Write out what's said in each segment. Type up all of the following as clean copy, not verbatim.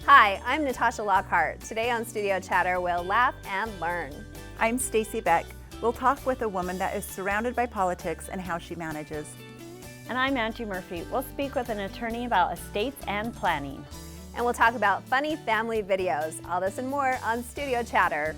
Hi, I'm Natasha Lockhart. Today on Studio Chatter, we'll laugh and learn. I'm Stacy Beck. We'll talk with a woman that is surrounded by politics and how she manages. And I'm Angie Murphy. We'll speak with an attorney about estates and planning. And we'll talk about funny family videos. All this and more on Studio Chatter.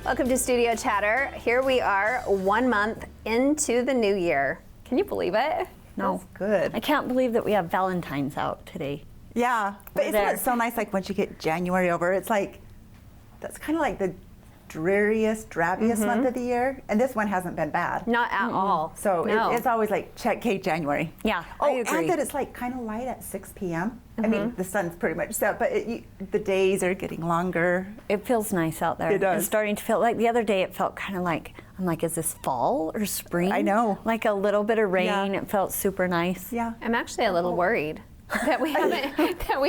Welcome to Studio Chatter. Here we are 1 month into the new year. Can you believe it? No. That's good. I can't believe that we have Valentine's out today. Yeah, but isn't there. it so nice, like once you get January over, it's like, that's kind of like the dreariest, drabbiest month of the year. And this one hasn't been bad. Not at all. So No. it's always like, check Kate January. Yeah, Oh, I agree. and that it's like kind of light at 6 p.m. I mean, the sun's pretty much set, but the days are getting longer. It feels nice out there. It does. It's starting to feel like the other day it felt kind of like, I'm like, is this fall or spring? I know. Like a little bit of rain. Yeah. It felt super nice. Yeah. I'm actually a little worried that we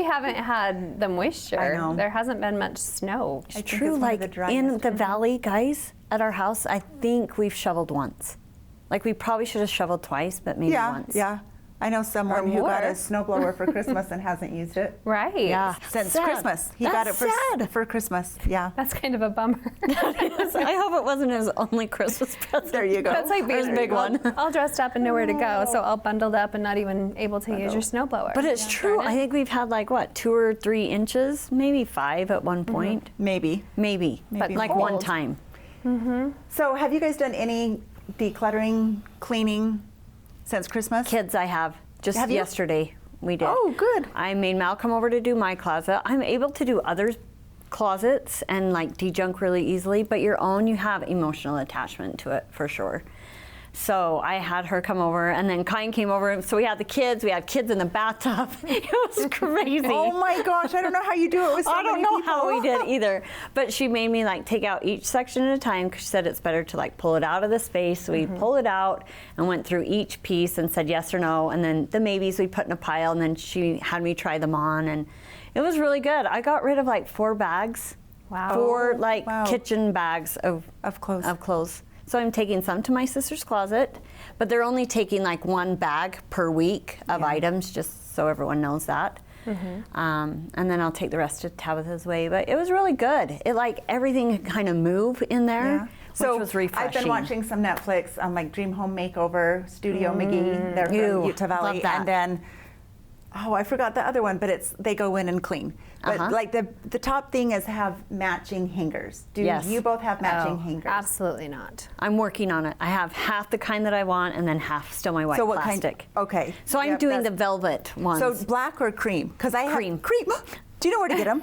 haven't had the moisture. I know. There hasn't been much snow. I think True, it's one of like the in driest. the valley, guys, at our house, I think we've shoveled once. Like we probably should have shoveled twice, but maybe Yeah, once. yeah. I know someone who got a more. snowblower for Christmas and hasn't used it Right. Yeah. since Sad. Christmas. He got it That's sad. for Christmas. Yeah. That's kind of a bummer. I hope it wasn't his only Christmas present. There you go. That's like being There's a big one. all dressed up and nowhere to go, so all bundled up and not even able to use your snowblower. But it's true. I think we've had like what, 2 or 3 inches, maybe 5 at one point. Maybe. Maybe. Maybe like more. one time. So have you guys done any decluttering, cleaning since Christmas? Kids, I have. Just Have you? yesterday we did. Oh, good. I made Malcolm over to do my closet. I'm able to do others' closets and like de-junk really easily, but your own, you have emotional attachment to it for sure. So I had her come over, and then Kyan came over. So we had kids in the bathtub. It was crazy. Oh my gosh, I don't know how you do it with so I don't many know how we people. did either, but she made me like take out each section at a time because she said it's better to like pull it out of the space. So we pulled it out and went through each piece and said yes or no, and then the maybes we put in a pile, and then she had me try them on, and it was really good. I got rid of like 4 bags. Wow. 4 like wow. kitchen bags of clothes. So I'm taking some to my sister's closet, but they're only taking like 1 bag per week of items, just so everyone knows that. And then I'll take the rest to Tabitha's way. But it was really good. It like everything kind of moved in there, So which was refreshing. I've been watching some Netflix on like Dream Home Makeover, Studio McGee. They're Ew, from Utah Valley, love that. and then I forgot the other one, but they go in and clean. But like the top thing is have matching hangers. Do Yes. you both have matching Oh, hangers? absolutely not. I'm working on it. I have half the kind that I want, and then half still my white So what plastic. kind? Okay. So I'm Yep, doing the that's- velvet ones. So black or cream? Because I have Cream. cream. Do you know where to get them?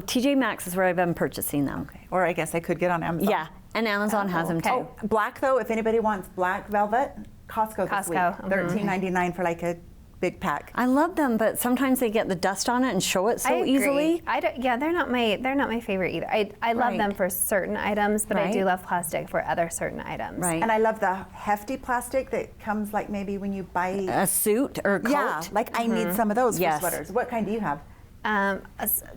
TJ Maxx is where I've been purchasing them. Or I guess I could get on Amazon. Yeah, and Amazon has them too. Oh, black though. If anybody wants black velvet, Costco this week. Costco, $13.99 for like a big pack. I love them, but sometimes they get the dust on it and show it so I agree. easily. Yeah, they're not my favorite either. I love Right. them for certain items, but I do Right. love plastic for other certain items. Right. And I love the hefty plastic that comes like maybe when you buy. A suit or a coat. Yeah, like I need some of those Yes. for sweaters. What kind do you have?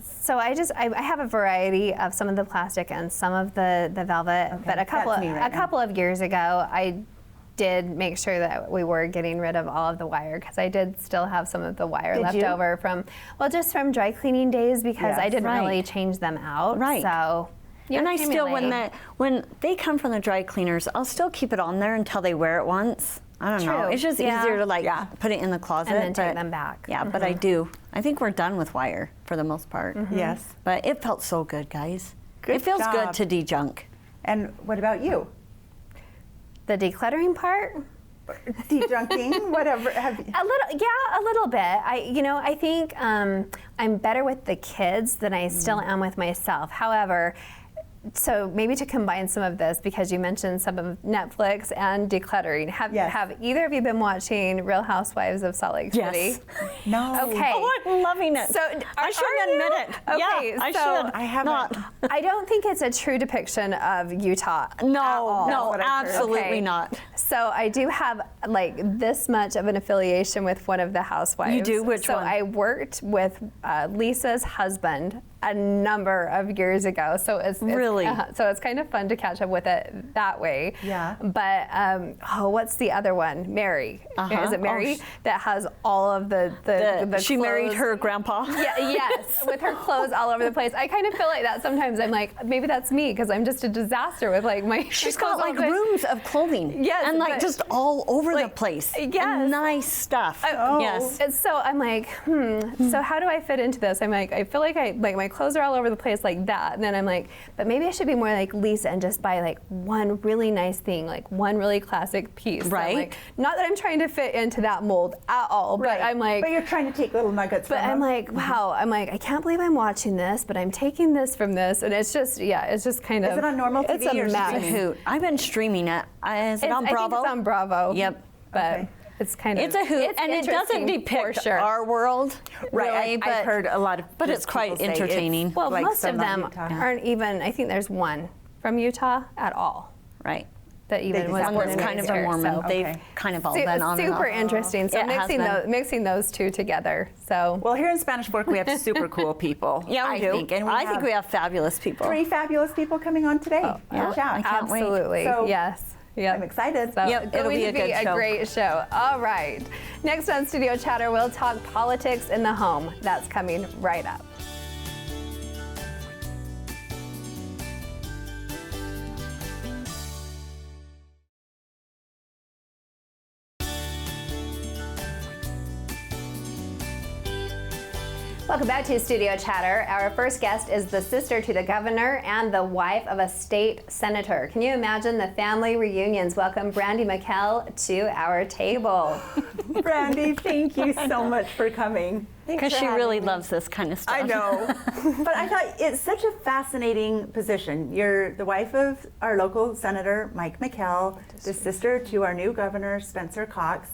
So I have a variety of some of the plastic and some of the velvet, but a couple that's me right now. couple of years ago I did make sure that we were getting rid of all of the wire because I did still have some of the wire Did left you? over from dry cleaning days because I Yes. didn't really Right. change them out. Right. So you And I still, accumulate. when they come from the dry cleaners, I'll still keep it on there until they wear it once. I don't know. True. It's just Yeah. easier to like Yeah. put it in the closet And then take but- them back. Yeah, but I do. I think we're done with wire for the most part. Yes. But it felt so good, guys. Good it feels job. good to de-junk. And what about you? The decluttering part. Dejunking, whatever. Have you, A little bit. I think I'm better with the kids than I still am with myself. However, So maybe to combine some of this, because you mentioned some of Netflix and decluttering. Have either of you been watching Real Housewives of Salt Lake City? Yes. No. Okay. Oh, I'm loving it. So I shouldn't admit it. Okay, Yeah, I so should. I haven't. Not. I don't think it's a true depiction of Utah. at No, all. no, what I've heard. absolutely Okay. not. So I do have like this much of an affiliation with one of the housewives. You do? Which so one? I worked with Lisa's husband a number of years ago. So Really? so it's kind of fun to catch up with it that way. Yeah. But what's the other one? Mary. Uh-huh. Is it Mary Oh, that has all of the She married clothes? her grandpa. Yeah, yes, with her clothes all over the place. I kind of feel like that sometimes. I'm like, maybe that's me because I'm just a disaster with like my. She's clothes got all like the time. rooms of clothing. Yes, and like but- just all over the like, place. yes. And nice stuff. Yes. And so I'm like, so how do I fit into this? I'm like, I feel like my clothes are all over the place like that. And then I'm like, but maybe I should be more like Lisa and just buy like one really nice thing, like one really classic piece. So I'm Right. like, not that I'm trying to fit into that mold at all, but I'm like, But you're trying to take little nuggets but from I'm them. like, wow, I'm like, I can't believe I'm watching this, but I'm taking this from this. And it's just, it's just kind of. Is it on normal It's TV a or mess. It's a hoot. I've been streaming it. Is it on Bravo? I think it's on Bravo. Yep. But Okay. it's kind of. It's a hoot, it's and it doesn't interesting depict for sure. our world, Right, really, but I've heard a lot of but just it's quite people say it's entertaining. Well, like most of some them Utah. aren't even. I think there's one from Utah at all right. that even just was have born One and that's kind of raised a here, Mormon. so. They've Okay. kind of all been on and Super off. interesting. So It has been. mixing those two together. So Well, here in Spanish Fork, we have super cool people. Yeah, we I do. think, and I think we have fabulous people. 3 fabulous people coming on today. yeah. Chat. I can't wait. absolutely, So, yes. Yep. I'm excited. So Yep, it's it'll going be to a good show. great show. All right. Next on Studio Chatter, we'll talk politics in the home. That's coming right up. Welcome back to Studio Chatter. Our first guest is the sister to the governor and the wife of a state senator. Can you imagine the family reunions? Welcome Brandy McKell to our table. Brandy, thank you so much for coming. Because she really loves this kind of stuff. I know. But I thought it's such a fascinating position. You're the wife of our local senator, Mike McKell, the sister to our new governor, Spencer Cox.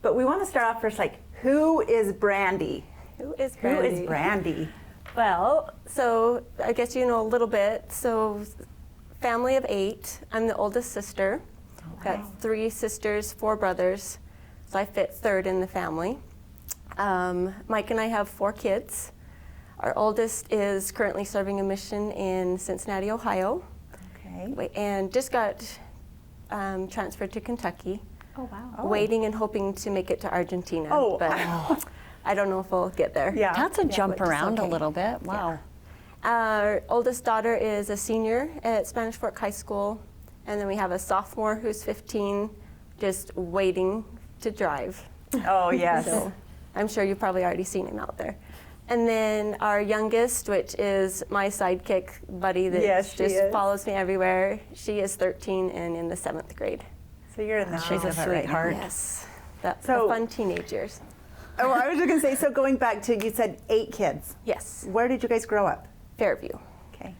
But we want to start off first, like, who is Brandy? Who is Who Brandy? is Brandy? Well, so I guess you know a little bit. So, family of 8. I'm the oldest sister. Got 3 sisters, 4 brothers. So I fit third in the family. Mike and I have 4 kids. Our oldest is currently serving a mission in Cincinnati, Ohio, Okay. and just got transferred to Kentucky. Oh, wow. Waiting and hoping to make it to Argentina. Oh. But I don't know if we'll get there. Yeah. That's a jump which is around okay. a little bit. Wow. Our oldest daughter is a senior at Spanish Fork High School, and then we have a sophomore who's 15, just waiting to drive. Oh, yes. So I'm sure you've probably already seen him out there. And then our youngest, which is my sidekick buddy that Yes, she just is. follows me everywhere, she is 13 and in the 7th grade. So you're in the She's a thick of it right now. sweetheart. Yes, the So- fun teenage years. Oh, I was just going to say, so going back to, you said 8 kids. Yes, Where did you guys grow up? Fairview. Okay.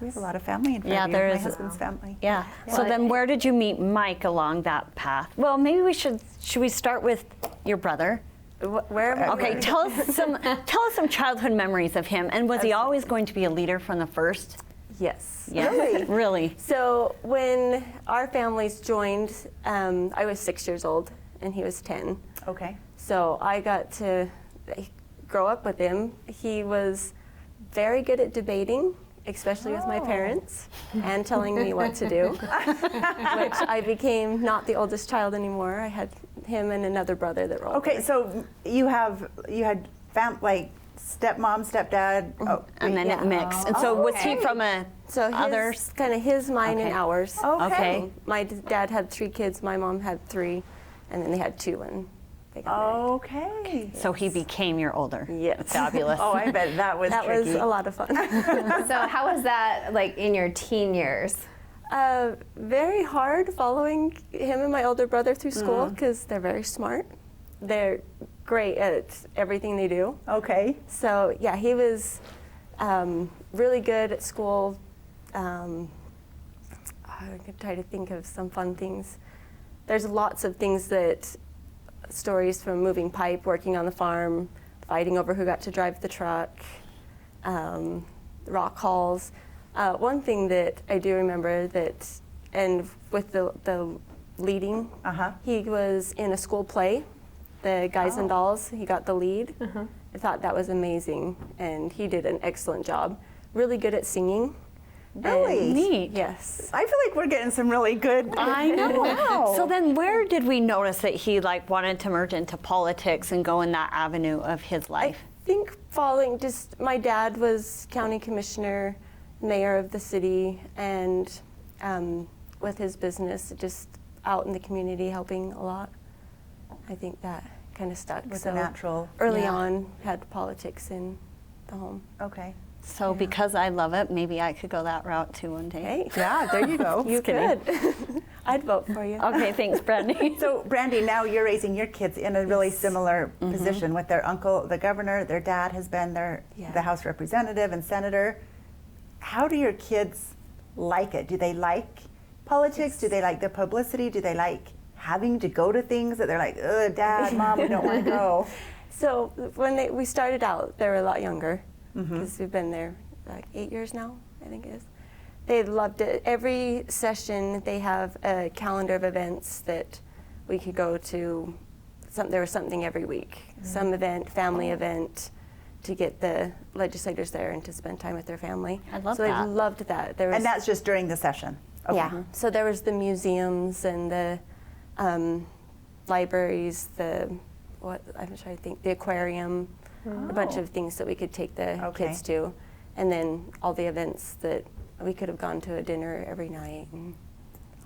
We have a lot of family in Yeah, Fairview. there My is. husband's family. Yeah. So Well, then where did you meet Mike along that path? Well, maybe should we start with your brother? Where am I Okay, going? tell us some childhood memories of him. And was he always going to be a leader from the first? Yes. Yeah. Really? Really? So when our families joined, I was 6 years old and he was 10. Okay. So I got to grow up with him. He was very good at debating, especially with my parents, and telling me what to do, which I became not the oldest child anymore. I had him and another brother that were older. Okay, so you had like stepmom, stepdad. Oh, And then Yeah. it mixed. And so was he from a So others? kind of his, mine, and Okay. ours. Okay. So my dad had 3 kids, my mom had 3, and then they had 2 when they got married. Okay. So he became your older. Yes. Fabulous. Oh, I bet that was That tricky. was a lot of fun. So how was that like in your teen years? Very hard following him and my older brother through school because they're very smart. They're great at everything they do. Okay. So yeah, he was really good at school. I'm going to try to think of some fun things. There's lots of things stories from moving pipe, working on the farm, fighting over who got to drive the truck, rock hauls. One thing that I do remember and with the leading, he was in a school play, the Guys and Dolls. He got the lead. I thought that was amazing, and he did an excellent job. Really good at singing. Really? Neat. Yes. I feel like we're getting some really good. I know. Wow. So then where did we notice that he wanted to merge into politics and go in that avenue of his life? I think my dad was county commissioner, mayor of the city, and with his business, just out in the community helping a lot. I think that kind of stuck. With the natural. Early on, had politics in the home. Okay. So because I love it, maybe I could go that route too one day. Hey. Yeah, there you go. You could. I'd vote for you. Okay, thanks, Brandy. So, Brandy, now you're raising your kids in a really similar position with their uncle, the governor. Their dad has been the House representative and senator. How do your kids like it? Do they like politics? Do they like the publicity? Do they like having to go to things that they're like, ugh, Dad, Mom, we don't want to go? So when we started out, they were a lot younger because we've been there like 8 years now, I think it is. They loved it. Every session, they have a calendar of events that we could go to. There was something every week, some event, family event, to get the legislators there and to spend time with their family. I love so that. they loved that. And that's just during the session? Okay. Yeah. So there was the museums and the libraries, I'm trying to think, the aquarium, a bunch of things that we could take the kids to, and then all the events that we could have gone to a dinner every night and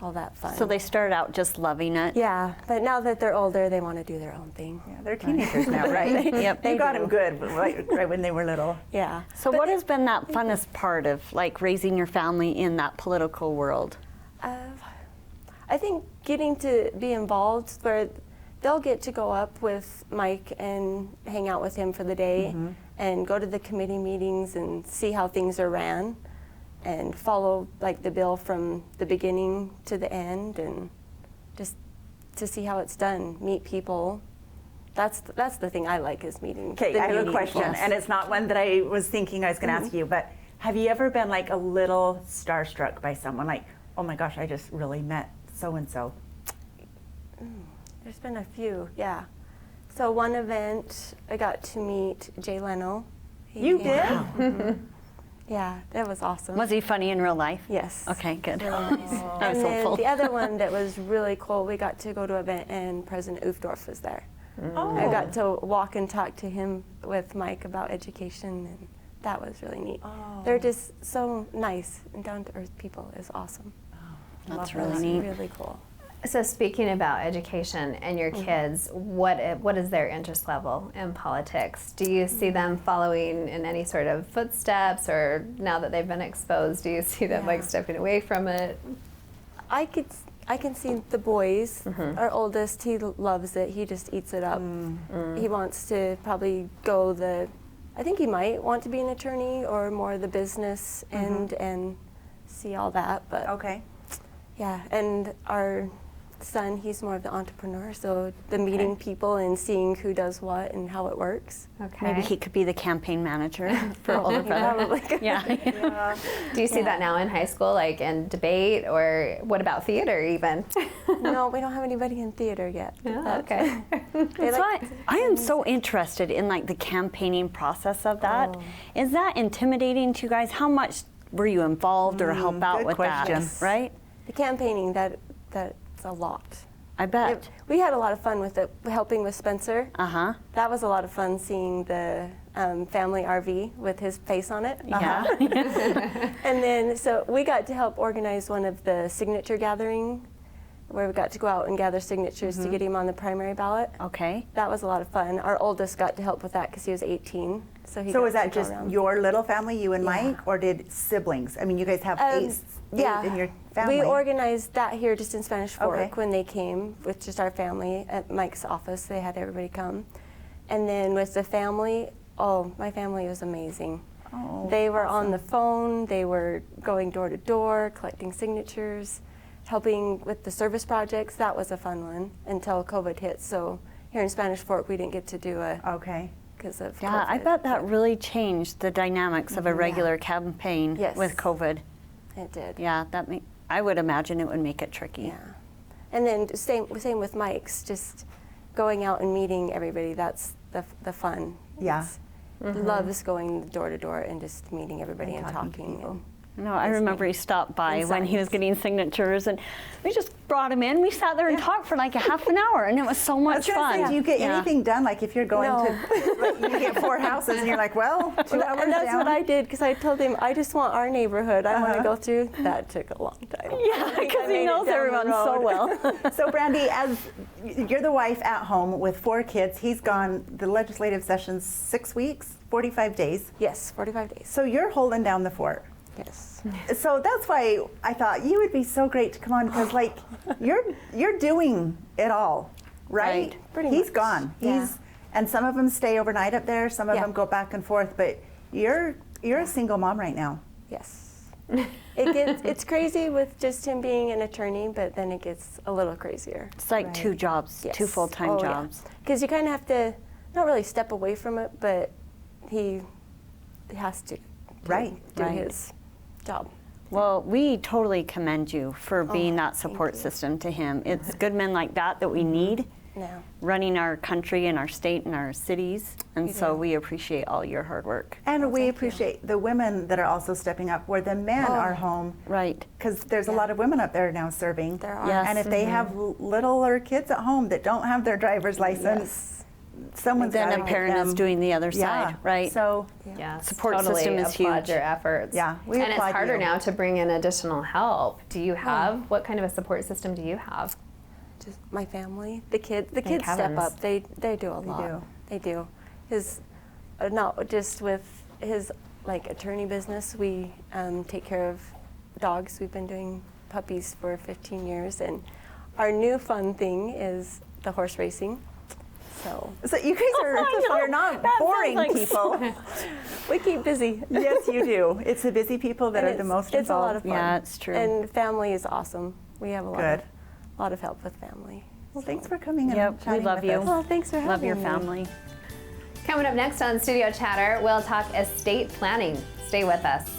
all that fun. So they started out just loving it. Yeah, but now that they're older, they want to do their own thing. Yeah, they're teenagers now, right? Yep. You got them good right when they were little. Yeah. So what has been that funnest part of raising your family in that political world? I think getting to be involved where they'll get to go up with Mike and hang out with him for the day and go to the committee meetings and see how things are ran and follow the bill from the beginning to the end and just to see how it's done, meet people. That's the thing I like is meeting. Okay, I have a question, and it's not one that I was thinking I was going to ask you, but have you ever been a little starstruck by someone? Like, oh my gosh, I just really met so-and-so. There's been a few, yeah. So one event, I got to meet Leno. You did? Yeah, that was awesome. Was he funny in real life? Yes. Okay, good. Really nice. I was And then hopeful. the other one that was really cool, we got to go to an event and President Uftdorf was there. Oh. I got to walk and talk to him with Mike about education, and that was really neat. Oh. They're just so nice and down-to-earth people. Is awesome. That's It really was neat. really cool. So speaking about education and your kids, what is their interest level in politics? Do you see them following in any sort of footsteps, or now that they've been exposed, do you see them stepping away from it? I can see the boys. Our oldest, he loves it. He just eats it up. He wants to probably go I think he might want to be an attorney or more the business end and see all that. But Okay. yeah, and our son, he's more of the entrepreneur, so the meeting people and seeing who does what and how it works. Okay. Maybe he could be the campaign manager for older He brother. probably could. Yeah. Do you see that now in high school, in debate, or what about theater even? No, we don't have anybody in theater yet. Oh, okay. They So like I am so interested in the campaigning process of that. Is that intimidating to you guys? How much were you involved or help out good with question. that? Right? the campaigning, that's a lot. I bet. We had a lot of fun with it, helping with Spencer. Uh-huh. That was a lot of fun seeing the family RV with his face on it. Yeah. And then, so we got to help organize one of the signature gathering where we got to go out and gather signatures to get him on the primary ballot. Okay. That was a lot of fun. Our oldest got to help with that because he was 18. So he So got was that to go just around. your little family, you and Mike, or did siblings? I mean, you guys have eight in your family. We organized that here just in Spanish Fork Okay. when they came with just our family at Mike's office. They had everybody come. And then with the family, my family was amazing. Oh, They were on the phone, they were going door to door, collecting signatures, helping with the service projects. That was a fun one until COVID hit. So here in Spanish Fork, we didn't get to do a Okay. because of Yeah, I COVID. bet that really changed the dynamics of a regular campaign Yes. with COVID. It did. Yeah, I would imagine it would make it tricky. Yeah. And then same with Mike's, just going out and meeting everybody. That's the fun. Yeah. Loves going door to door and just meeting everybody And and talking to talking. people. And No, I remember he stopped by And when he was signs. getting signatures, and we just brought him in. We sat there and talked for like a half an hour, and it was so I was much gonna fun. say, do you get Yeah. anything done? Like if you're going No. to, like, you get 4 houses and you're like, well, 2 hours and that's down. what I did because I told him I just want our neighborhood. I want to go through. That took a long time. Yeah, because he knows everyone so well. So Brandy, as you're the wife at home with 4 kids, he's gone, the legislative session's 6 weeks, 45 days. Yes, 45 days. So you're holding down the fort. Yes. So that's why I thought you would be so great to come on because like you're doing it all, right? Pretty He's much. gone. Yeah. And some of them stay overnight up there. Some of Yeah. them go back and forth. But you're a single mom right now. Yes. It's crazy with just him being an attorney, but then it gets a little crazier. It's like 2 jobs, 2 full-time jobs. Because you kind of have to not really step away from it, but he has to Right, do right. his job. Well, we totally commend you for being that thank support you. system to him. It's good men like that we need No. running our country and our state and our cities, and We so do. we appreciate all your hard work. And we thank you. appreciate the women that are also stepping up where the men are home. Right. Because there's a lot of women up there now serving. There are. Yes. And if they have littler kids at home that don't have their driver's license, someone's Then gotta a get parent is them- doing the other Yeah. side, right? So Yeah, Support totally system is applaud huge. your efforts. Yeah, we and it's applaud harder you. now to bring in additional help. Do you have what kind of a support system do you have? Just my family, the kids step Kevin's. up. They do a lot. do. They do. His not just with his like attorney business. We take care of dogs. We've been doing puppies for 15 years, and our new fun thing is the horse racing. So you guys are you're not That sounds boring like people. we keep busy. Yes, you do. It's the busy people that And are the most it's a lot involved. of fun. Yeah, it's true. And family is awesome. We have a Good. lot of help with family. Well, thanks for coming and Yep, we chatting love with you. us. Well, thanks for having Love your me. family. Coming up next on Studio Chatter, we'll talk estate planning. Stay with us.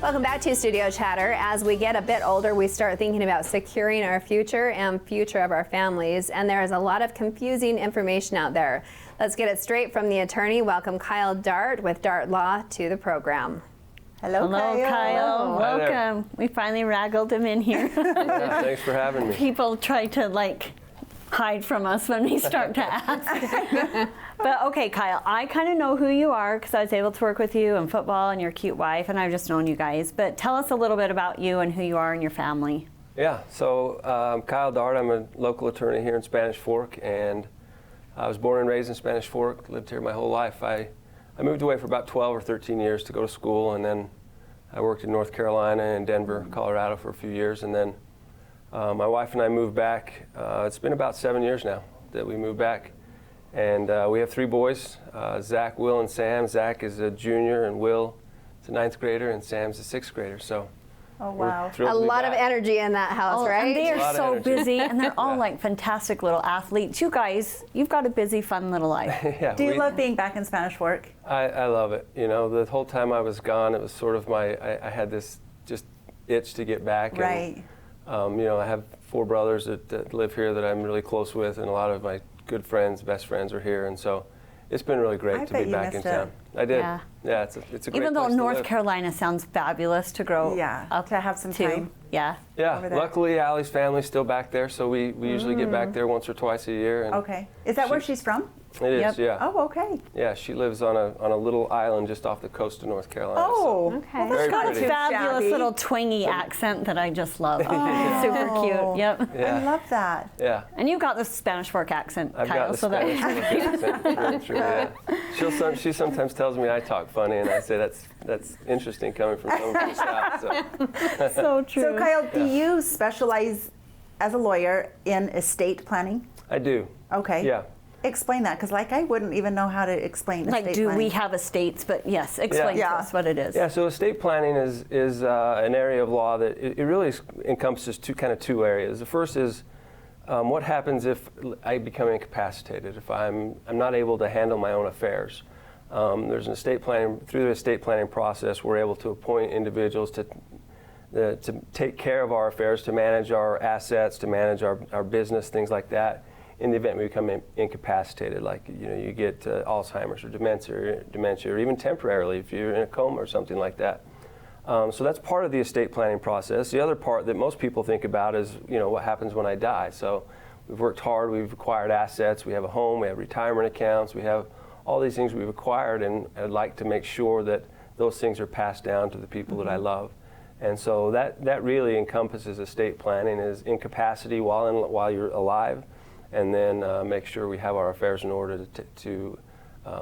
Welcome back to Studio Chatter. As we get a bit older, we start thinking about securing our future and future of our families, and there is a lot of confusing information out there. Let's get it straight from the attorney. Welcome Kyle Dart with Dart Law to the program. Hello, Hello, Kyle. Hi there. Welcome. We finally wrangled him in here. Yeah, thanks for having me. People try to hide from us when we start to ask. But okay, Kyle, I kind of know who you are because I was able to work with you in football and your cute wife, and I've just known you guys. But tell us a little bit about you and who you are and your family. Yeah, so I'm Kyle Dart. I'm a local attorney here in Spanish Fork, and I was born and raised in Spanish Fork, lived here my whole life. I moved away for about 12 or 13 years to go to school, and then I worked in North Carolina and Denver, Colorado for a few years, and then my wife and I moved back. It's been about 7 years now that we moved back. And we have 3 boys, Zach, Will, and Sam. Zach is a junior, and Will is a 9th grader, and Sam's a 6th grader. So Oh, we're wow. thrilled A to be lot of back. energy in that house, right? And they A lot are of so energy. busy, and they're all Yeah. fantastic little athletes. You guys, you've got a busy, fun little life. Yeah, Do you we- love being back in Spanish Fork? I love it. You know, the whole time I was gone, it was sort of I had this just itch to get back. Right. And, you know, I have 4 brothers that live here that I'm really close with, and a lot of my good friends, best friends are here, and so it's been really great I to bet be you back in missed it. town. I did. Yeah. Yeah, it's a great Even though place to North live. Carolina sounds fabulous to grow Yeah, up to have some to. time. Yeah. Yeah, over there. luckily Allie's family's still back there, so we usually get back there once or twice a year. And Okay. Is that where she- she's from? It is, Yep. yeah. Oh, okay. Yeah, she lives on a little island just off the coast of North Carolina. Oh, Okay. well, Very that's not Got a pretty. too fabulous shabby. little twangy accent that I just love. Oh. Super cute. Yep. Yeah. I love that. Yeah. And you've got the Spanish Fork accent, I've Kyle. got the so that Spanish accent. Very true, yeah. She sometimes tells me I talk funny, and I say that's interesting coming from someone from the South. So. so true. So, Kyle, do you specialize as a lawyer in estate planning? I do. Okay. Yeah. Explain that, because I wouldn't even know how to explain like, estate do planning. we have estates? But yes, explain Yeah. to us what it is. Yeah, so estate planning is an area of law that it really encompasses two areas. The first is what happens if I become incapacitated, if I'm not able to handle my own affairs. There's an estate planning, through the estate planning process, we're able to appoint individuals to take care of our affairs, to manage our assets, to manage our business, things like that, in the event we become incapacitated, like you get Alzheimer's or dementia, or even temporarily if you're in a coma or something like that. So that's part of the estate planning process. The other part that most people think about is what happens when I die. So we've worked hard, we've acquired assets, we have a home, we have retirement accounts, we have all these things we've acquired, and I'd like to make sure that those things are passed down to the people that I love. And so that really encompasses estate planning, is incapacity while you're alive, and then make sure we have our affairs in order to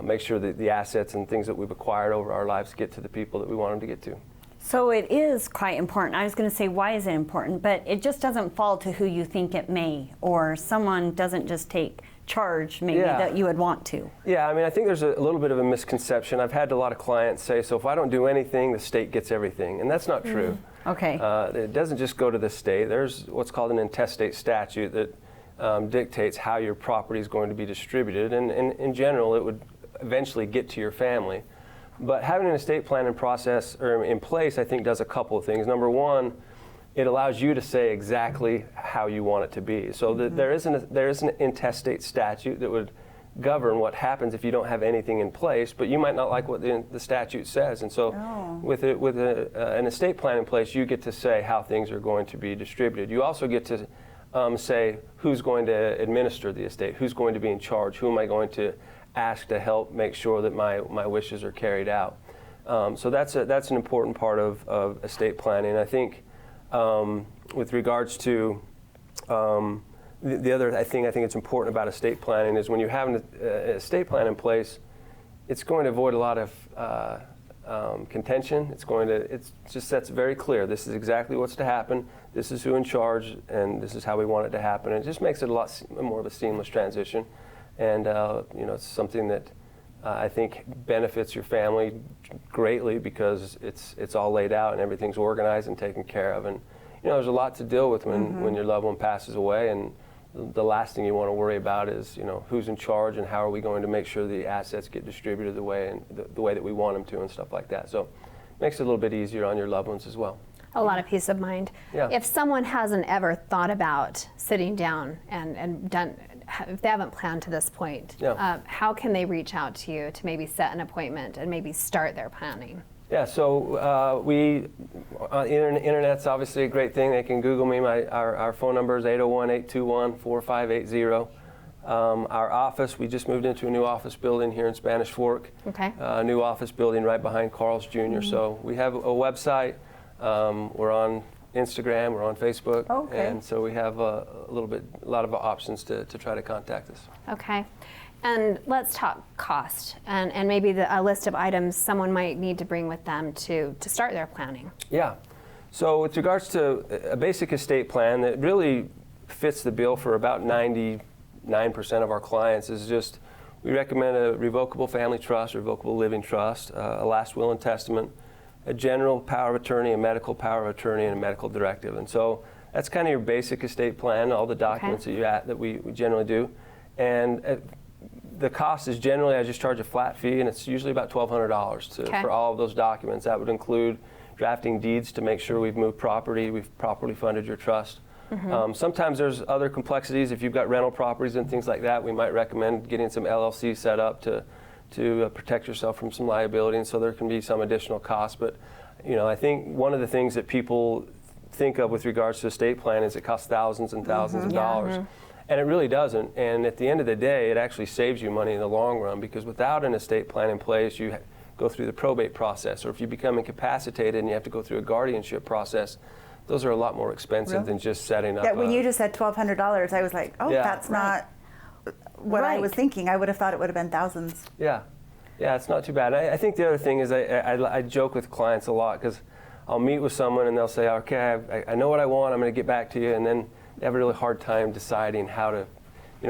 make sure that the assets and things that we've acquired over our lives get to the people that we want them to get to. So it is quite important. I was going to say, why is it important? But it just doesn't fall to who you think it may, or someone doesn't just take charge maybe that you would want to. Yeah, I mean, I think there's a little bit of a misconception. I've had a lot of clients say, so if I don't do anything, the state gets everything. And that's not true. Okay. It doesn't just go to the state. There's what's called an intestate statute that dictates how your property is going to be distributed. And in general, it would eventually get to your family. But having an estate planning process in place, I think, does a couple of things. Number one, it allows you to say exactly how you want it to be. So there is an intestate statute that would govern what happens if you don't have anything in place, but you might not like what the statute says. And so with an estate plan in place, you get to say how things are going to be distributed. You also get to say who's going to administer the estate, who's going to be in charge, who am I going to ask to help make sure that my wishes are carried out. So that's an important part of estate planning. I think with regards to the other thing I think it's important about estate planning is when you have an estate plan in place, it's going to avoid a lot of contention. It just sets very clear. This is exactly what's to happen. This is who's in charge, and this is how we want it to happen. And it just makes it a lot more of a seamless transition. And it's something that I think benefits your family greatly because it's all laid out and everything's organized and taken care of. And there's a lot to deal with when your loved one passes away, and the last thing you want to worry about is who's in charge and how are we going to make sure the assets get distributed the way that we want them to and stuff like that. So it makes it a little bit easier on your loved ones as well. A lot of peace of mind. Yeah. If someone hasn't ever thought about sitting down and done, if they haven't planned to this point, how can they reach out to you to maybe set an appointment and maybe start their planning? Yeah, so internet's obviously a great thing. They can Google me. Our phone number is 801-821-4580. Our office, we just moved into a new office building here in Spanish Fork. Okay. A new office building right behind Carl's Jr. So we have a website. We're on Instagram, we're on Facebook, and so we have a lot of options to try to contact us. Okay. And let's talk cost and maybe a list of items someone might need to bring with them to start their planning. Yeah. So with regards to a basic estate plan that really fits the bill for about 99% of our clients is just, we recommend a revocable family trust, revocable living trust, a last will and testament, a general power of attorney, a medical power of attorney, and a medical directive. And so that's kind of your basic estate plan, all the documents that we generally do. And the cost is generally, I just charge a flat fee, and it's usually about $1,200 for all of those documents. That would include drafting deeds to make sure we've moved property, we've properly funded your trust. Sometimes there's other complexities. If you've got rental properties and things like that, we might recommend getting some LLC set up to protect yourself from some liability, and so there can be some additional costs. But I think one of the things that people think of with regards to estate plan is it costs thousands and thousands of dollars. And it really doesn't. And at the end of the day, it actually saves you money in the long run, because without an estate plan in place, you go through the probate process, or if you become incapacitated and you have to go through a guardianship process, those are a lot more expensive than just setting up. Yeah, when you just said $1,200, I was like, oh, that's not what I was thinking. I would have thought it would have been thousands. Yeah, it's not too bad. I think the other thing is I joke with clients a lot, because I'll meet with someone and they'll say, okay, I know what I want, I'm going to get back to you, and then they have a really hard time deciding how to,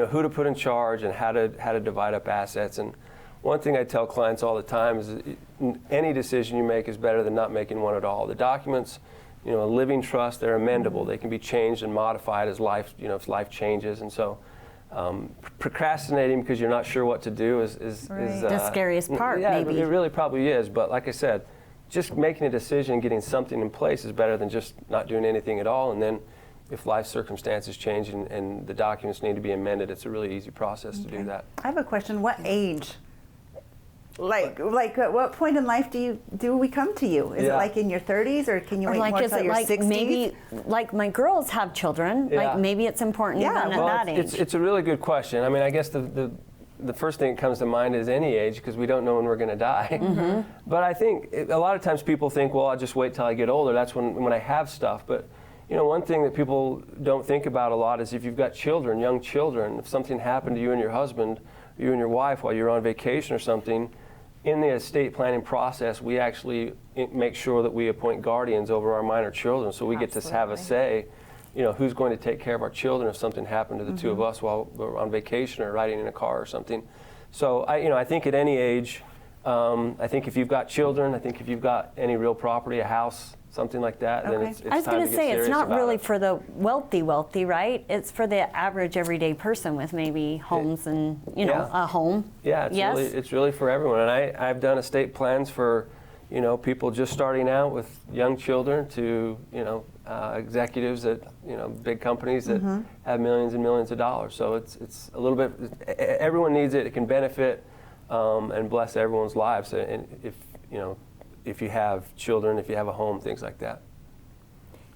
who to put in charge and how to divide up assets. And one thing I tell clients all the time is any decision you make is better than not making one at all. The documents, a living trust, they're amendable. They can be changed and modified as life, if life changes. And so procrastinating because you're not sure what to do is the scariest part, maybe. It really probably is. But like I said, just making a decision and getting something in place is better than just not doing anything at all. And then if life circumstances change and the documents need to be amended, it's a really easy process to do that. I have a question. What age? Like at what point in life do we come to you? Is it like in your 30s, or can you wait more until your 60s? Maybe like my girls have children. Like maybe it's important even at that age. It's a really good question. I mean, I guess the first thing that comes to mind is any age, because we don't know when we're going to die. But I think a lot of times people think, well, I'll just wait till I get older. That's when I have stuff. But one thing that people don't think about a lot is if you've got children, young children, if something happened to you and your husband, or you and your wife while you're on vacation or something, in the estate planning process, we actually make sure that we appoint guardians over our minor children, so we get to have a say, who's going to take care of our children if something happened to the two of us while we're on vacation or riding in a car or something. So I think at any age, I think if you've got children, I think if you've got any real property, a house, something like that, then it's I was going to say, it's not really it. for the wealthy, right? It's for the average everyday person with maybe homes and, a home. Yeah, it's really for everyone. And I've done estate plans for, people just starting out with young children to, executives at, big companies that have millions and millions of dollars. So it's a little bit, everyone needs it. It can benefit and bless everyone's lives. And if you have children, if you have a home, things like that.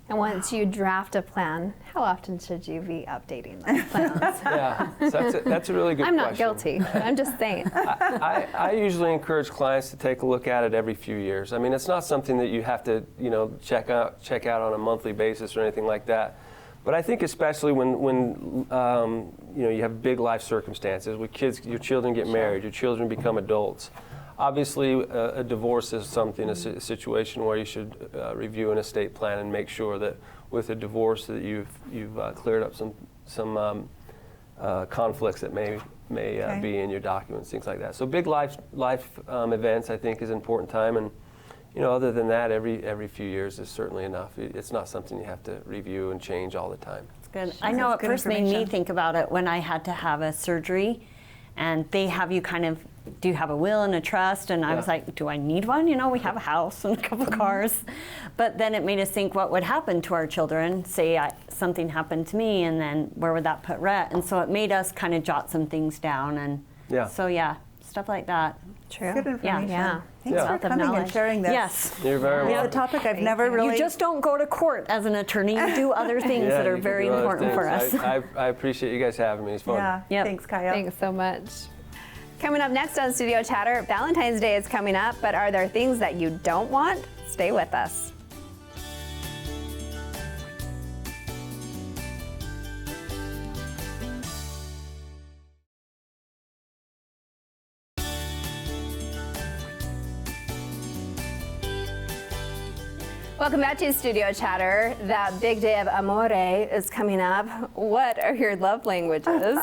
And once you draft a plan, how often should you be updating those plans? So that's a really good question. I'm not guilty. I'm just saying. I usually encourage clients to take a look at it every few years. I mean, it's not something that you have to, check out on a monthly basis or anything like that. But I think especially when you have big life circumstances, with kids, your children get married, your children become adults. Obviously, a divorce is something, a situation where you should review an estate plan and make sure that with a divorce that you've cleared up some conflicts that may be in your documents, things like that. So big life events, I think, is an important time, and other than that, every few years is certainly enough. It's not something you have to review and change all the time. Good. I know it first made me think about it when I had to have a surgery, and they have you kind of, do you have a will and a trust? And I was like, do I need one? We have a house and a couple cars. But then it made us think, what would happen to our children? Say something happened to me, and then where would that put Rhett? And so it made us kind of jot some things down. And so stuff like that. True. Good information. Yeah. Thanks for coming and sharing this. Yes. You're very welcome. It's a topic I've never really... You just don't go to court as an attorney. You do other things that are very important for us. I appreciate you guys having me. It's fun. Yeah. Thanks, Kaya. Thanks so much. Coming up next on Studio Chatter, Valentine's Day is coming up, but are there things that you don't want? Stay with us. Welcome back to Studio Chatter. That big day of amore is coming up. What are your love languages?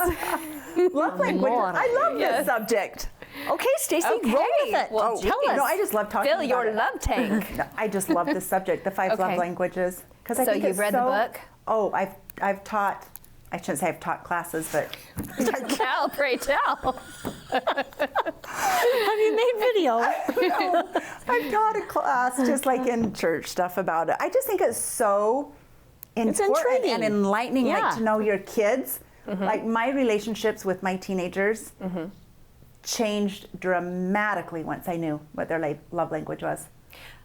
Love language. I love this subject. Okay, Stacey, roll with it. Well, tell us. No, I just love talking Fill about your it. love tank. No, I just love this subject, the 5 love languages. I So think you've it's read the book? Oh, I've taught. I shouldn't say I've taught classes, but Tell, pray tell. Have you made video? no, I've taught a class just like in church stuff about it. I just think it's so important intriguing. and enlightening, Yeah. like to know your kids. Like my relationships with my teenagers changed dramatically once I knew what their love language was.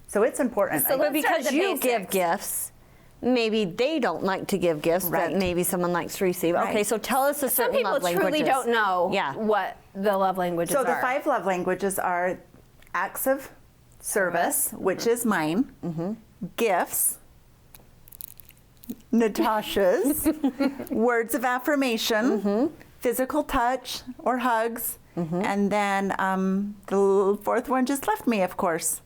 So it's important. So let's start because with the you basics. give gifts, maybe they don't like to give gifts, Right. but maybe someone likes to receive. Right. Okay, so tell us a Some certain people love languages. truly don't know Yeah. what the love languages So the are. 5 love languages are acts of service, which is mine, gifts, Natasha's, words of affirmation, physical touch or hugs, and then the 4th one just left me, of course.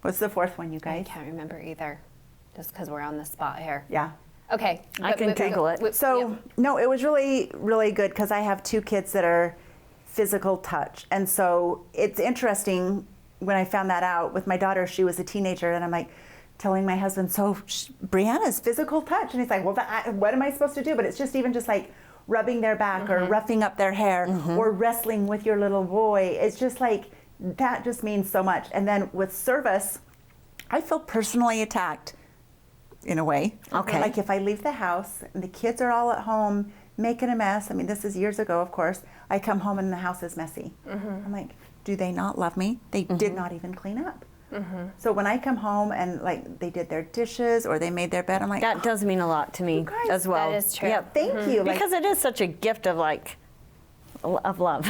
What's the 4th one, you I guys? can't remember either, just because we're on the spot here. Yeah. Okay. I can Google it. So, no, it was really, really good because I have 2 kids that are physical touch. And so it's interesting when I found that out with my daughter, she was a teenager, and I'm like telling my husband, so Brianna's physical touch. And he's like, well, what am I supposed to do? But it's just even just like rubbing their back or roughing up their hair or wrestling with your little boy. It's just like, that just means so much. And then with service, I feel personally attacked in a way. Okay. Like if I leave the house and the kids are all at home making a mess, I mean, this is years ago, of course, I come home and the house is messy. I'm like, do they not love me? They did not even clean up. So when I come home and like they did their dishes or they made their bed, I'm like, That does mean a lot to me guys, as well. that is true. Yep. thank you. Like, Because it is such a gift of like, of love.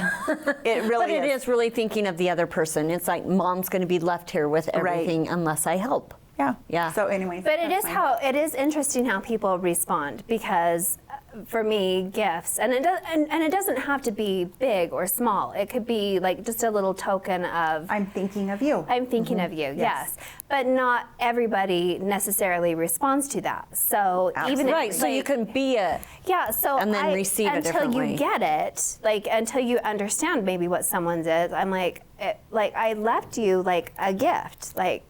it really But it is really thinking of the other person. It's like mom's going to be left here with everything unless I help. Yeah. Yeah. So anyways. But it that's is mine. it is interesting how people respond, because for me, gifts, and it doesn't have to be big or small. It could be like just a little token of I'm thinking of you. I'm thinking of you, yes. But not everybody necessarily responds to that. So even if, Right, so you like, can be a, yeah, so and then receive a until different you way. get it, like until you understand maybe what someone's is, I'm like, like I left you like a gift, like.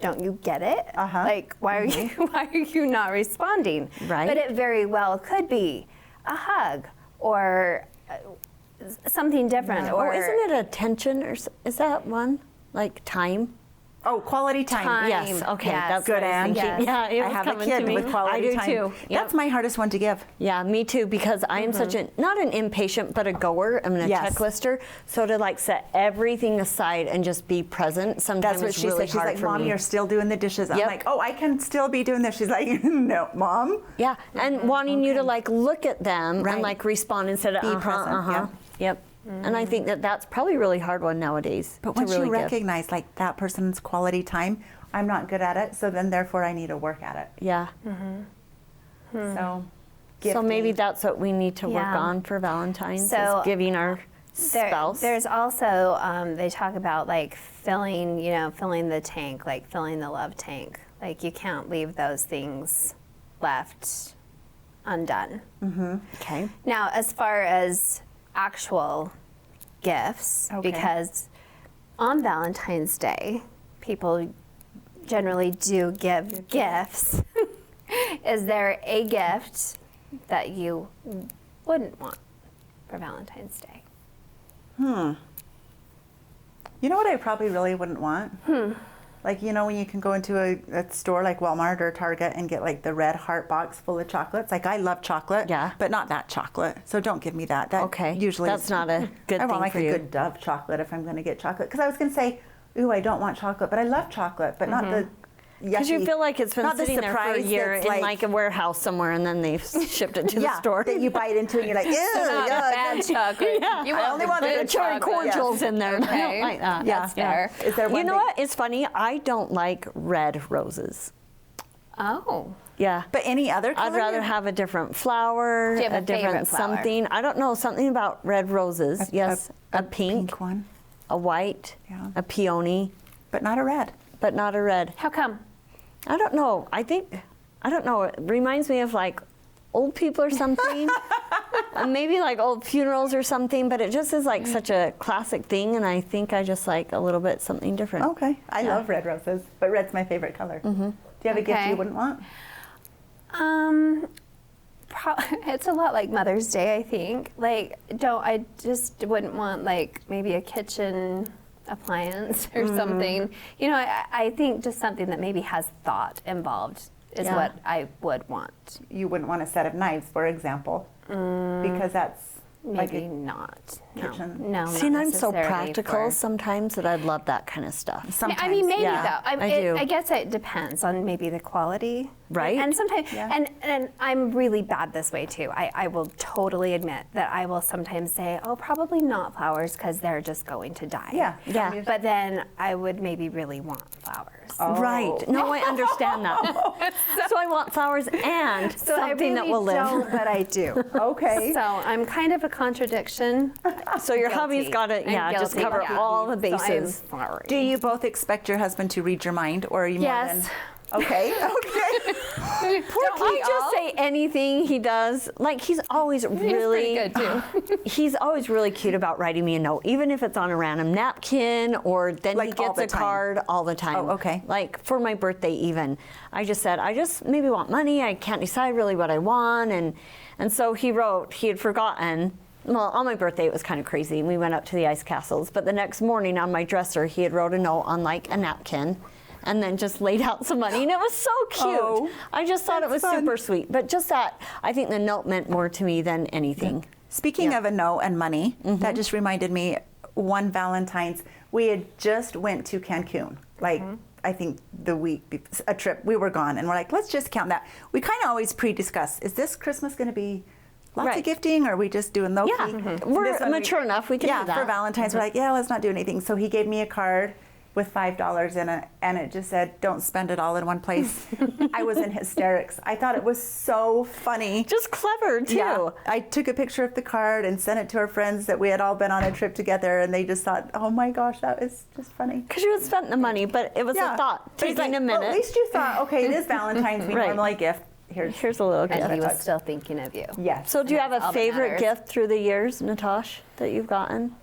Don't you get it? Like, why are you not responding? Right. But it very well could be a hug or something different. Or isn't it attention or is that one? Like time? Oh, quality time. Yes, okay, Yes. that's Good, what I was Ann. thinking. Yeah, it I was have a coming kid to me. with quality I do time. too. Yep. That's my hardest one to give. Yeah, me too, because I am such a, not an impatient, but a goer. I'm a Yes. checklister. So to like set everything aside and just be present sometimes That's what is she really said. She's hard like, for Mom, me. you're still doing the dishes. I'm Yep. like, oh, I can still be doing this. She's like, no, Mom. Yeah, and wanting you to like look at them Right. and like respond instead of Be present, Yep. And I think that that's probably a really hard one nowadays. But to once really you give. recognize like that person's quality time, I'm not good at it. So then therefore I need to work at it. Yeah. So, So maybe gifting. that's what we need to work Yeah. on for Valentine's, So, is giving our spouse. There's also they talk about like filling the tank, like filling the love tank. Like you can't leave those things left undone. Okay. Now, as far as actual gifts, Okay. because on Valentine's Day, people generally do give gifts. Is there a gift that you wouldn't want for Valentine's Day? You know what I probably really wouldn't want? Like, you know, when you can go into a store like Walmart or Target and get like the red heart box full of chocolates. Like, I love chocolate, Yeah. but not that chocolate. So don't give me that. That Okay. usually That's not a good I thing want like for a you. good Dove chocolate if I'm going to get chocolate. Because I was going to say, ooh, I don't want chocolate, but I love chocolate, but not the Because you yucky- feel like it's been not the sitting there for a surprise year that's in like a warehouse somewhere, and then they've shipped it to the yeah, store. that you bite into and you're like, ew, Not yuck. bad chocolate. Yeah. You I only want the The good cherry chocolate. cordials in there. and I don't Okay. like that. Yeah. That's fair. Is there one You know thing- what? It's funny. I don't like red roses. Oh. Yeah. But any other color? I'd rather have a different flower, Do you have a different favorite flower? something. I don't know, something about red roses. Yes, a pink, one, a white, Yeah. a peony, but not a red. but not a red. How come? I don't know. I don't know. It reminds me of like old people or something. Maybe like old funerals or something, but it just is like such a classic thing, and I think I just like a little bit something different. Okay. I love red roses, but red's my favorite color. Mm-hmm. Do you have a gift Okay. you wouldn't want? It's a lot like Mother's Day, I think. Like, I just wouldn't want like maybe a kitchen appliance or something. You know, I think just something that maybe has thought involved is Yeah. what I would want. You wouldn't want a set of knives, for example, because that's like Maybe a not. kitchen. No, See, and not I'm so necessarily practical for- sometimes that I'd love that kind of stuff. sometimes. I mean, maybe Yeah, though. I do. I guess it depends on maybe the quality Right? And sometimes, Yeah. and I'm really bad this way too. I will totally admit that I will sometimes say, oh, probably not flowers because they're just going to die. Yeah. Yeah. But then I would maybe really want flowers. Right. No, I understand that. So I want flowers and So something I that really will live. don't, but I do. Okay. So I'm kind of a contradiction. So your hubby's Guilty. got to, I'm just guilty, cover yeah. all the So I'm bases. sorry. Do you both expect your husband to read your mind, or are you more Yes. than? Okay. Okay. I just say anything he does. Like he's always really pretty good too. He's always really cute about writing me a note, even if it's on a random napkin or then he Like all gets the a time? card all the time. Oh, okay. Like for my birthday even. I just said, I just maybe want money. I can't decide really what I want. And so he wrote, he had forgotten. Well, on my birthday it was kind of crazy. We went up to the ice castles, but the next morning on my dresser he had wrote a note on like a napkin and then just laid out some money, and it was so cute. Oh, I just thought it was that's fun. super sweet. But just that, I think the note meant more to me than anything. Speaking of a note and money, that just reminded me. One Valentine's, we had just went to Cancun. Like I think the week a trip, we were gone, and we're like, let's just count that. We kind of always pre-discuss: is this Christmas going to be lots Right. of gifting, or are we just doing low Yeah, key? we're This one mature enough, we can yeah, do that. for Valentine's, we're like, yeah, let's not do anything. So he gave me a card with $5 in it, and it just said, don't spend it all in one place. I was in hysterics. I thought it was so funny. Just clever too. Yeah, I took a picture of the card and sent it to our friends that we had all been on a trip together, and they just thought, oh my gosh, that is just funny. Because you had spent the money, but it was a thought. But he's Taking like, a minute. well, at least you thought, okay, it is Valentine's, we Right. normally gift. Here's a little And gift. he was still thinking of you. Yes. So do you have That's a all that favorite matters. gift through the years, Natasha, that you've gotten?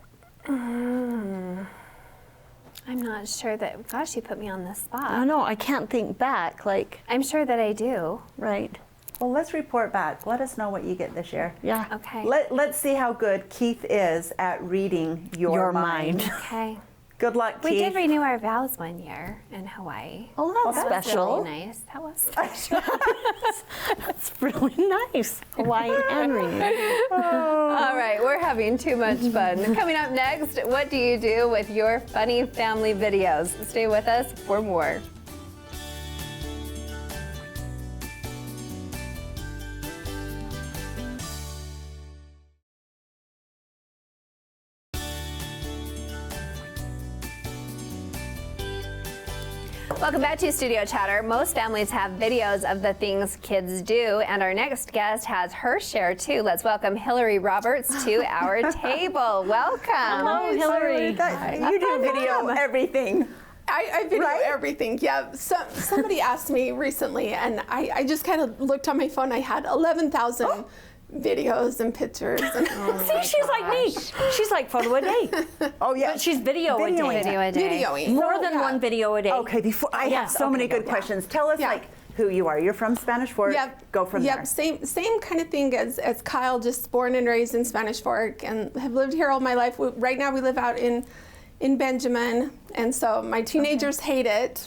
I'm not sure that, gosh, you put me on the I spot. don't know. I can't think back. Like, I'm sure that I do. right. Well, let's report back. Let us know what you get this year. Yeah. Okay. Let's see how good Keith is at reading your mind. Okay. Good luck, We Keith. did renew our vows one year in Hawaii. Oh, that's That was special. really nice. That was special. That's really nice. Hawaiian and renew. All right, we're having too much fun. Coming up next, what do you do with your funny family videos? Stay with us for more. Welcome back to Studio Chatter. Most families have videos of the things kids do, and our next guest has her share too. Let's welcome Hilary Roberts to our table. Welcome. Hello, Hilary. You do video everything. I video Right? everything. Yeah. So, somebody asked me recently, and I just kind of looked on my phone. I had 11,000 videos and pictures. And See, she's like me. She's like photo a day. Oh, yeah. But she's video a Videoing day. it. Video a day. videoing. More than Yeah. one video a day. Okay, before I have Yes, so many okay, good go. questions. Tell us Yeah. like who you are. You're from Spanish Fork. Yep. Go from yep. there. Same kind of thing as Kyle. Just born and raised in Spanish Fork, and have lived here all my life. Right now, we live out in Benjamin, and so my teenagers hate it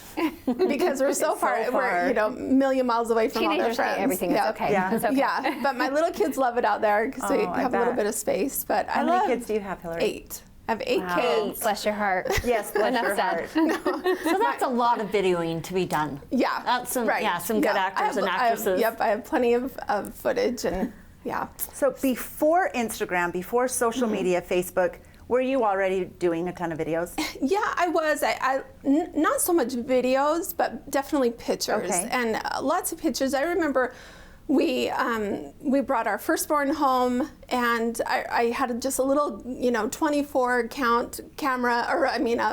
because we're so far. We're a million miles away from all their Teenagers friends. hate everything. Yeah. It's okay. Yeah. It's okay. Yeah, but my little kids love it out there because they Oh, I have a little bet. bit of space. But How I many love kids do you have, Hilary? 8. I have 8 Wow. kids. Bless your heart. Yes, bless Enough your said. heart. So that's a lot of videoing to be done. Yeah, That's some, right. yeah, some good Yeah, actors and I actresses. have footage of footage, and yeah. So before Instagram, before social media, Facebook, were you already doing a ton of videos? Yeah, I was. Not so much videos, but definitely pictures, Okay. and lots of pictures. I remember we brought our firstborn home, and I had just a little 24 count camera, or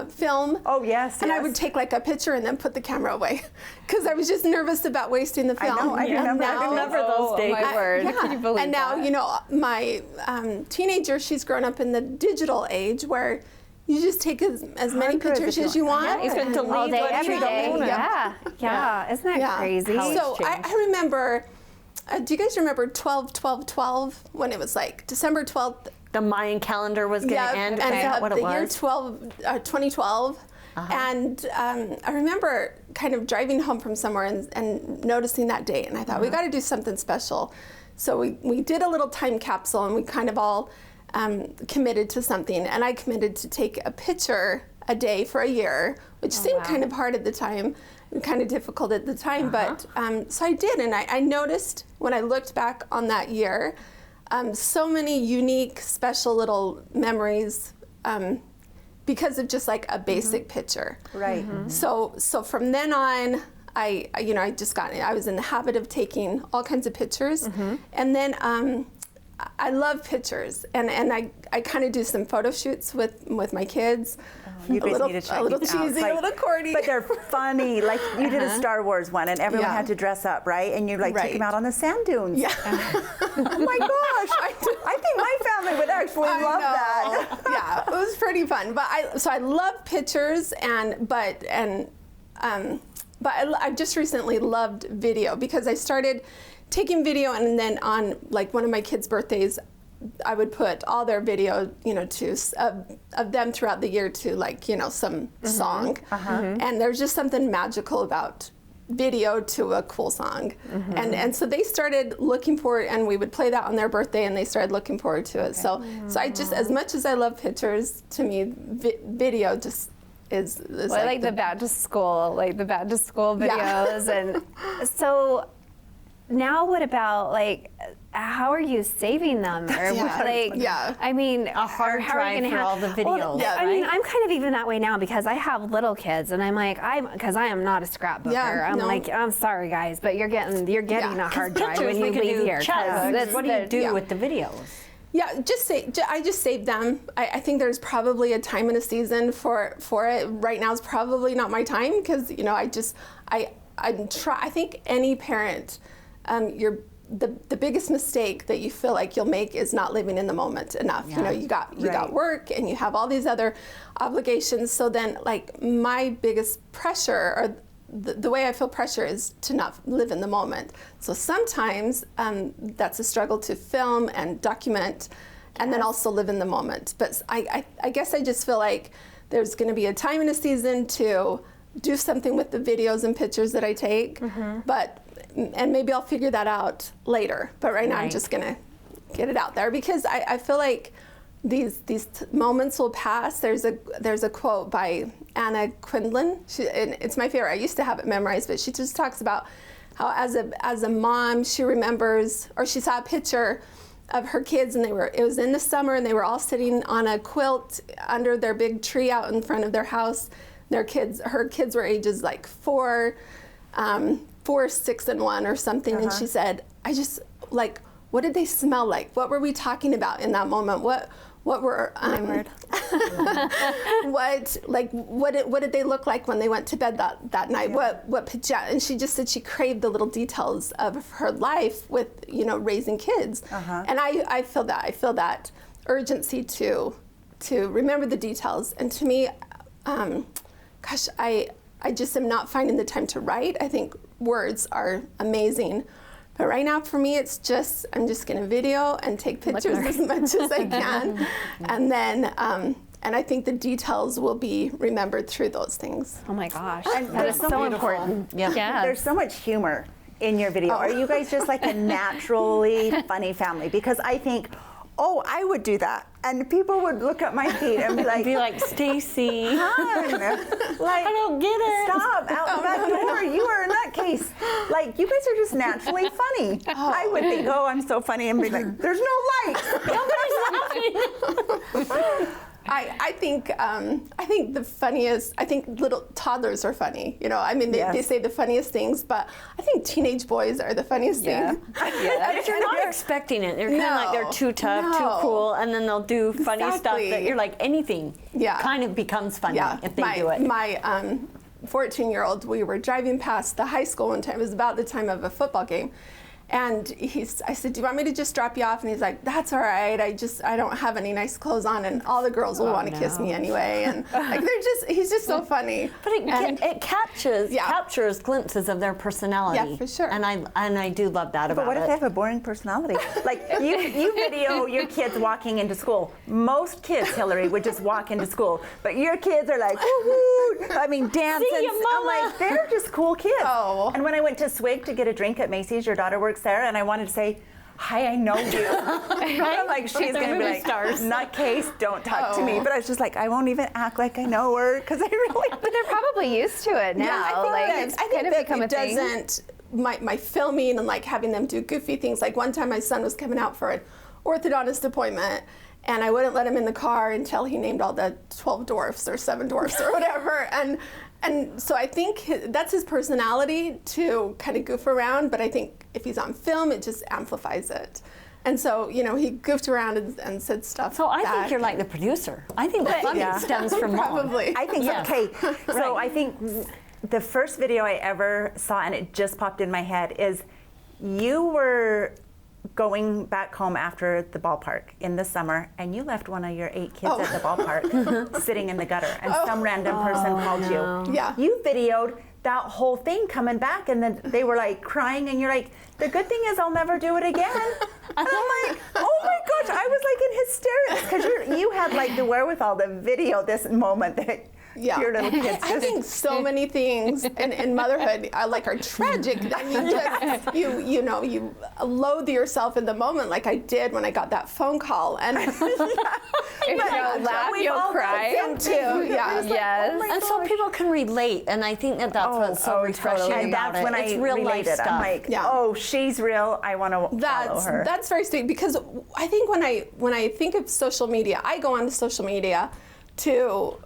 film. Oh, yes, And I yes. would take like a picture and then put the camera away because I was just nervous about wasting the I film. know, I And remember. now- I remember Oh, days. my word. yeah. Can you believe and now, that? my teenager, she's grown up in the digital age where you just take as many Hundreds pictures if as you you want. want. You can and- delete All day, what every you day. don't. Yeah. Isn't that Yeah. crazy? How it's So changed. I remember, do you guys remember 12/12/12 when it was like December 12th? The Mayan calendar was going to end. and Is that what the it year was? 2012. And I remember kind of driving home from somewhere and noticing that date, and I thought, we got to do something special. So we did a little time capsule, and we kind of all committed to something. And I committed to take a picture a day for a year, which seemed kind of hard at the time, and kind of difficult at the time. But so I did, and I noticed when I looked back on that year, so many unique, special little memories because of just like a basic picture. Right. So from then on, I was in the habit of taking all kinds of pictures, and then I love pictures, and I kind of do some photo shoots with my kids. You guys need to check a little these out. cheesy, a little corny. But they're funny. Like you did a Star Wars one, and everyone had to dress up, right? And you take them out on the sand dunes. Yeah. Oh my gosh! I think my family would actually love that. Yeah, it was pretty fun. But I love pictures, but I just recently loved video because I started taking video, and then on like one of my kids' birthdays, I would put all their video, of them throughout the year to some song. And there's just something magical about video to a cool song. And so they started looking forward, and we would play that on their birthday, and they started looking forward to it. So I just, as much as I love pictures, to me, video just is well, I like the back to school videos. And so now what about how are you saving them? Or I mean, A hard how are you drive gonna for all the videos. I mean, I'm kind of even that way now because I have little kids, and I'm like, because I am not a scrapbooker. I'm sorry guys, but you're getting a hard drive when you leave here. What do you do with the videos? Yeah, I just save them. I think there's probably a time and a season for it. Right now is probably not my time because I think any parent, the biggest mistake that you feel like you'll make is not living in the moment enough. Yeah. You got work and you have all these other obligations. So then my biggest pressure, or the way I feel pressure, is to not live in the moment. So sometimes that's a struggle to film and document, and then also live in the moment. But I guess I just feel like there's going to be a time and a season to do something with the videos and pictures that I take, and maybe I'll figure that out later. But right now I'm just going to get it out there because I feel like these moments will pass. There's a quote by Anna Quindlen. And it's my favorite. I used to have it memorized, but she just talks about how as a mom she remembers, or she saw a picture of her kids, and it was in the summer, and they were all sitting on a quilt under their big tree out in front of their house. Her kids were ages 4, 6, and 1 or something. And she said, I just what did they smell like? What were we talking about in that moment? What were what did they look like when they went to bed that night? What pajama? And she just said she craved the little details of her life with raising kids. And I feel that urgency to remember the details. And to me, I just am not finding the time to write. I think words are amazing. But right now, for me, it's just, I'm just going to video and take pictures as much as I can. And then, and I think the details will be remembered through those things. Oh my gosh, And that is so important. Yeah. There's so much humor in your video. Are you guys just a naturally funny family? Because I think, I would do that. And people would look at my feet and be like, Stacy, Hon, I don't get it. Stop, out the back door, you are a nutcase. You guys are just naturally funny. I would think, I'm so funny, and be like, there's no light. Nobody's laughing. I think the funniest, I think little toddlers are funny. They say the funniest things, but I think teenage boys are the funniest thing. But you're not expecting it. They're kind of they're too tough, too cool, and then they'll do funny stuff that you're anything kind of becomes funny if they do it. My 14-year-old, we were driving past the high school one time. It was about the time of a football game. And I said, do you want me to just drop you off? And he's like, that's all right. I don't have any nice clothes on, and all the girls will want to kiss me anyway. And he's just so funny. But it captures glimpses of their personality. Yeah, for sure. And I do love that about it. But what if they have a boring personality? You video your kids walking into school. Most kids, Hilary, would just walk into school. But your kids are woo-hoo, dancing. See ya, Mama. I'm they're just cool kids. Oh. And when I went to Swig to get a drink at Macy's, your daughter works there, and I wanted to say, hi, I know you. I'm like, she's going to be like, nutcase, don't talk to me. But I was just like, I won't even act like I know her because I really. But they're probably used to it now. Yeah, It's kind of become a thing. Doesn't my filming and like having them do goofy things. Like one time my son was coming out for an orthodontist appointment, and I wouldn't let him in the car until he named all the 12 dwarfs or 7 dwarfs or whatever. And so I think that's his personality to kind of goof around, but I think if he's on film, it just amplifies it. And so, you know, he goofed around and said stuff. So I back. think you're like the producer. I think the fun stems from Mom. Probably. I think Yes. so. Okay, so I think the first video I ever saw, and it just popped in my head, is you were going back home after the ballpark in the summer, and you left one of your 8 kids at the ballpark sitting in the gutter, and some random person called you. Yeah. You videoed that whole thing coming back, and then they were like crying, and you're like, the good thing is I'll never do it again. And I'm like, oh my gosh, I was like in hysterics because you had like the wherewithal to video this moment that your little kids I think so many things in motherhood are tragic. I mean, just, you know, you loathe yourself in the moment, like I did when I got that phone call. And If you don't laugh, you'll cry. too. Yeah. Yes. And so people can relate, and I think that's what's so refreshing and about that's it. when It's I real life related. stuff. I'm like, Yeah. oh, she's real. I want to follow her. That's very sweet, because I think when I think of social media, I go onto social media to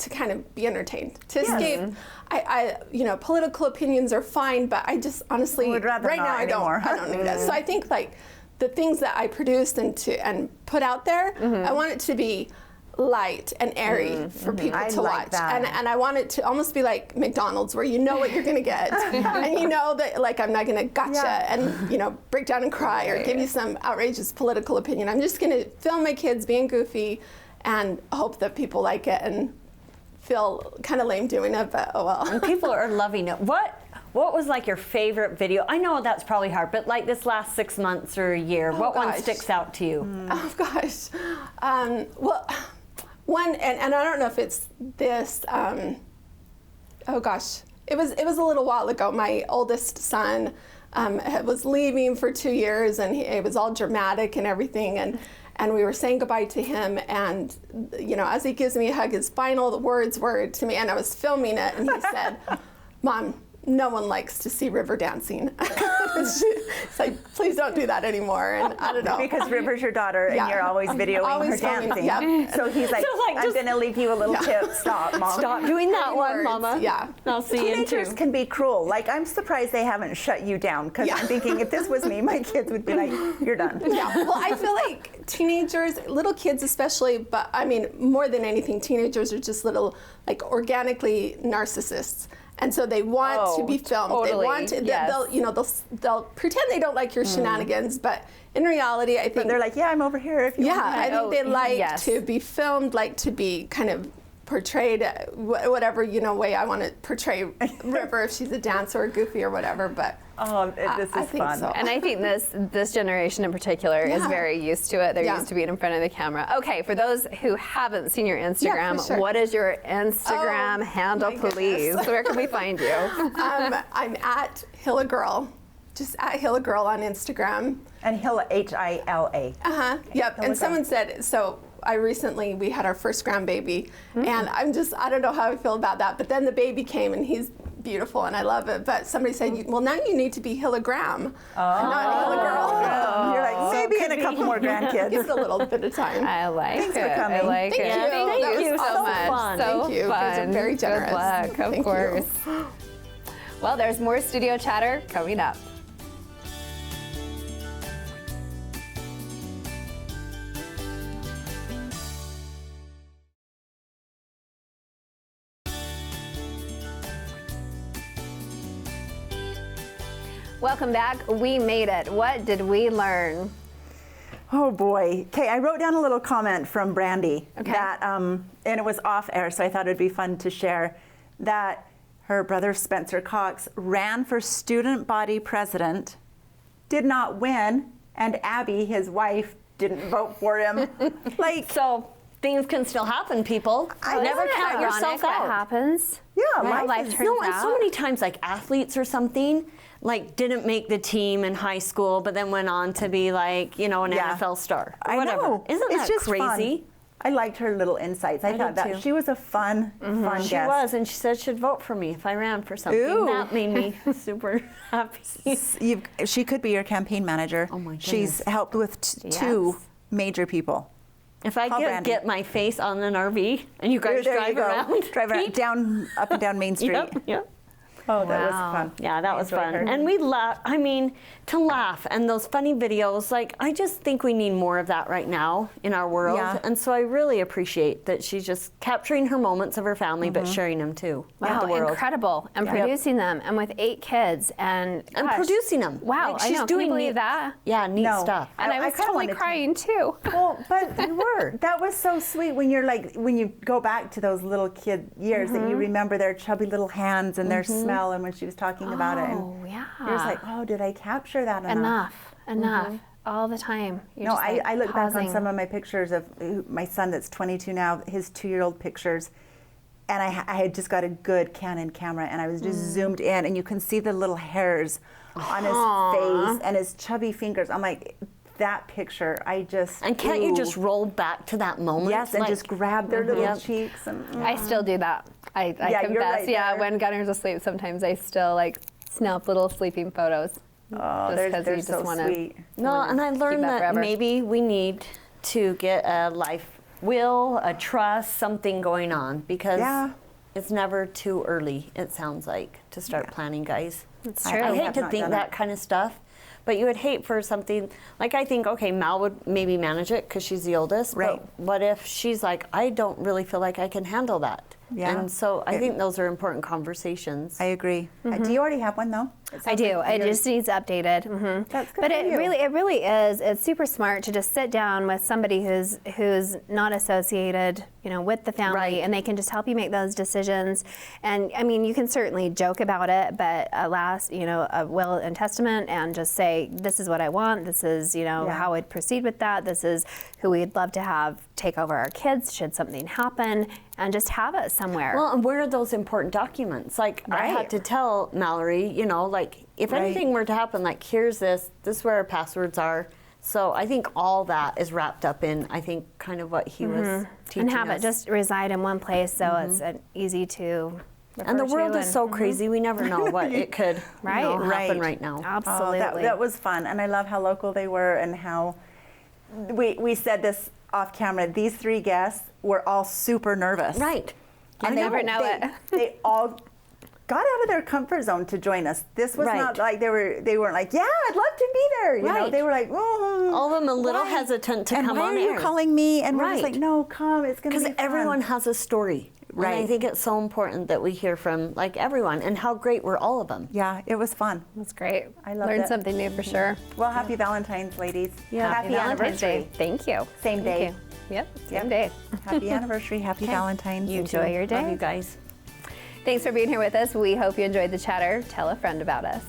kind of be entertained, to escape. I you know, political opinions are fine, but I just honestly would rather right not now anymore. I don't need that. So I think like the things that I produce and put out there, I want it to be light and airy for people I to like watch, that. and I want it to almost be like McDonald's, where you know what you're gonna get, and you know that like I'm not gonna gotcha and you know break down and cry or give you some outrageous political opinion. I'm just gonna film my kids being goofy and hope that people like it and feel kind of lame doing it, but oh well. And people are loving it. What was like your favorite video? I know that's probably hard, but like this last 6 months or a year, what one gosh. sticks out to you? Oh gosh. Well, one, and I don't know if it's this. Oh gosh, it was a little while ago. My oldest son was leaving for 2 years, and it was all dramatic and everything, and we were saying goodbye to him, and you know, as he gives me a hug, his final words were to me, and I was filming it, and he said, "Mom, no one likes to see River dancing." It's like, please don't do that anymore. And I don't know. Because River's your daughter, and Yeah. you're always videoing Always her filming, dancing. yeah. So he's like, So, like, I'm just- going to leave you a little tip. Stop, Mom. Stop doing that one, words, Mama. yeah. I'll see you in Teenagers 2. can be cruel. Like, I'm surprised they haven't shut you down, because Yeah. I'm thinking if this was me, my kids would be like, you're done. Yeah, well, I feel like teenagers, little kids especially, but I mean, more than anything, teenagers are just little, like, organically narcissists. And so they want to be filmed. Totally, They want to, yes. they'll pretend they don't like your shenanigans, but in reality, I think But they're like, yeah, I'm over here if you want. I think they like yes. to be filmed, like to be kind of portrayed whatever, you know, way I want to portray River, if she's a dancer or goofy or whatever, but This I is think fun. so. And I think this generation in particular is Yeah. very used to it. They're Yeah. used to being in front of the camera. Okay, for those who haven't seen your Instagram, for sure. what is your Instagram Oh, handle, my please? goodness. Where can we find you? I'm at Hilagirl, just at Hilagirl on Instagram. And Hila, Hila. Yep. And someone said, so we had our first grandbaby, and I don't know how I feel about that, but then the baby came, and he's beautiful, and I love it, but somebody said, well, now you need to be Hilagram, not Hilagirl. You're like, maybe in a couple more grandkids. Give it a little bit of time. I like Thanks it. for coming. I like Thank it. you. Thank That you was so so much. fun. So Thank you. You guys are fun. very generous. Good luck, of Thank you. course. Well, there's more studio chatter coming up. Welcome back. We made it. What did we learn? Oh boy. Okay, I wrote down a little comment from Brandy that, and it was off air, so I thought it'd be fun to share, that her brother Spencer Cox ran for student body president, did not win, and Abby, his wife, didn't vote for him. Like, So things can still happen, people. Never count yourself What out. happens? Yeah, How life life is- turns No, and out. so many times, like athletes or something, like didn't make the team in high school, but then went on to be like, you know, an Yeah. NFL star or I whatever. know. Isn't It's that just crazy? fun. I liked her little insights. I thought did that too. she was a fun She guest. was, and she said she'd vote for me if I ran for something. Ooh. That made me super happy. She could be your campaign manager. Oh my She's goodness. helped with two major people. If I Call could Brandy. get my face on an RV and you guys There drive you go. around. Drive around, down, up and down Main Street. Yep. Oh, that was Wow. fun. Yeah, that I was enjoyed fun. her. And we laugh. I mean, to laugh and those funny videos, like, I just think we need more of that right now in our world. Yeah. And so I really appreciate that she's just capturing her moments of her family, but sharing them too with Wow, the world. incredible. And Yep. producing them, and with 8 kids, and gosh, producing them. Wow, Like, I she's know. doing Can you believe neat- that? Yeah, neat No. stuff. And I was kinda totally wanted to. crying too. Well, but you were. That was so sweet when you're like, when you go back to those little kid years that you remember their chubby little hands and their smell, and when she was talking about it. Oh, And yeah. you're just like, oh, did I capture that enough? Enough. All the time. You're No, just, like, I look back on pausing. some of my pictures of my son that's 22 now, his 2-year-old pictures, and I had just got a good Canon camera, and I was just zoomed in, and you can see the little hairs on his face and his chubby fingers. I'm like, that picture, I just. And can't you ooh. just roll back to that moment? Yes, and Like, just grab their little Yep. cheeks and. I still do that. I Yeah, confess. you're right yeah, there. when Gunner's asleep, sometimes I still like snap little sleeping photos. Oh, just they're 'cause you just so wanna- sweet. No, and I learned that forever. maybe we need to get a life will, a trust, something going on because Yeah. it's never too early, it sounds like, to start planning, guys. It's I- true. I I hate have to not think done that it. kind of stuff, but you would hate for something, like I think, okay, Mal would maybe manage it because she's the oldest, Right. but what if she's like, I don't really feel like I can handle that? Yeah. And so I think those are important conversations. I agree. Do you already have one though? It I sounds do. like It yours- just needs updated. That's good But for it you. really is. It's super smart to just sit down with somebody who's not associated, with the family, Right. and they can just help you make those decisions. And I mean, you can certainly joke about it, but a will and testament, and just say, this is what I want. This is, how I'd proceed with that. This is who we'd love to have take over our kids should something happen, and just have it somewhere. Well, and where are those important documents? Like, I Right. had to tell Mallory, like, if Right. anything were to happen, like, here's this is where our passwords are. So I think all that is wrapped up in, I think, kind of what he was teaching and have us. it just reside in one place, so it's easy to. And the refer world to is so crazy, we never know what it could Right. happen Right. right now. Absolutely. Oh, that was fun, and I love how local they were, and how we said this off camera. These 3 guests were all super nervous, Right. And they never know it. They all got out of their comfort zone to join us. This was Right. not like they weren't like, yeah, I'd love to be there. You know, Right. they were like, oh, All of them a little why? hesitant to and come why on are you air. calling me? And we're just Right. like, no, come. It's going to be Because fun. everyone has a story. And I Right. think it's so important that we hear from, like, everyone, and how great were all of them. Yeah, it was fun. That's great. I loved Learned it. something new for sure. Well, happy Valentine's, ladies. Yeah. Happy Valentine's anniversary. Day. Thank you. Same Thank day. you. Yep. Same Yep. day. Happy anniversary. Happy Valentine's. You enjoy your day. Love you guys. Thanks for being here with us. We hope you enjoyed the chatter. Tell a friend about us.